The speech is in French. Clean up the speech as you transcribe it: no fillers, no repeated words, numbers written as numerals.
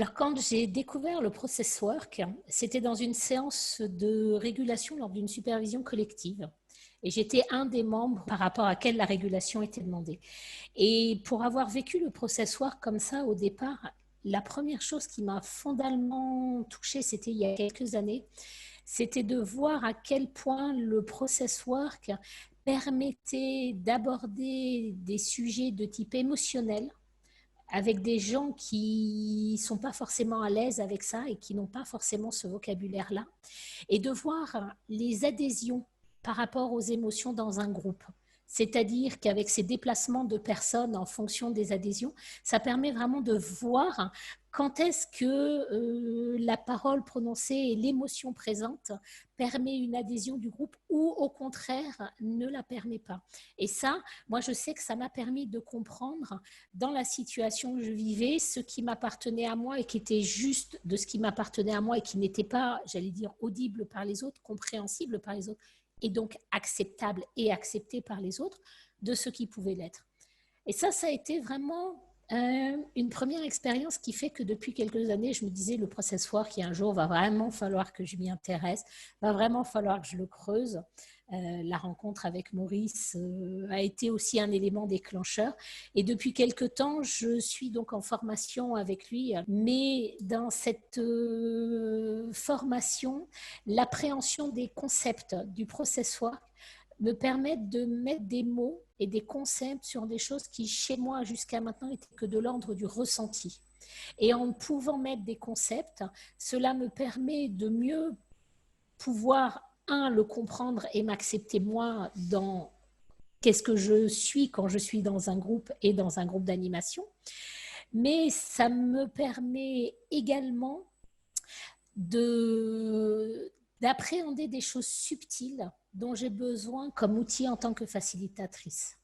Alors, quand j'ai découvert le process work, c'était dans une séance de régulation lors d'une supervision collective. Et j'étais un des membres par rapport à quelle la régulation était demandée. Et pour avoir vécu le process work comme ça au départ, la première chose qui m'a fondamentalement touchée, c'était il y a quelques années, c'était de voir à quel point le process work permettait d'aborder des sujets de type émotionnel avec des gens qui ne sont pas forcément à l'aise avec ça et qui n'ont pas forcément ce vocabulaire-là, et de voir les adhésions par rapport aux émotions dans un groupe. C'est-à-dire qu'avec ces déplacements de personnes en fonction des adhésions, ça permet vraiment de voir quand est-ce que la parole prononcée et l'émotion présente permet une adhésion du groupe ou au contraire ne la permet pas. Et ça, moi je sais que ça m'a permis de comprendre dans la situation que je vivais ce qui m'appartenait à moi et qui était juste de ce qui m'appartenait à moi et qui n'était pas, j'allais dire, audible par les autres, compréhensible par les autres, et donc acceptable et accepté par les autres, de ce qui pouvait l'être. Et ça a été vraiment une première expérience qui fait que depuis quelques années, je me disais le process work, qui un jour va vraiment falloir que je m'y intéresse, va vraiment falloir que je le creuse. La rencontre avec Maurice a été aussi un élément déclencheur. Et depuis quelque temps, je suis donc en formation avec lui. Mais dans cette formation, l'appréhension des concepts du process work me permettent de mettre des mots et des concepts sur des choses qui, chez moi, jusqu'à maintenant, n'étaient que de l'ordre du ressenti. Et en pouvant mettre des concepts, cela me permet de mieux pouvoir, le comprendre et m'accepter moi dans qu'est-ce que je suis quand je suis dans un groupe et dans un groupe d'animation. Mais ça me permet également d'appréhender des choses subtiles dont j'ai besoin comme outil en tant que facilitatrice.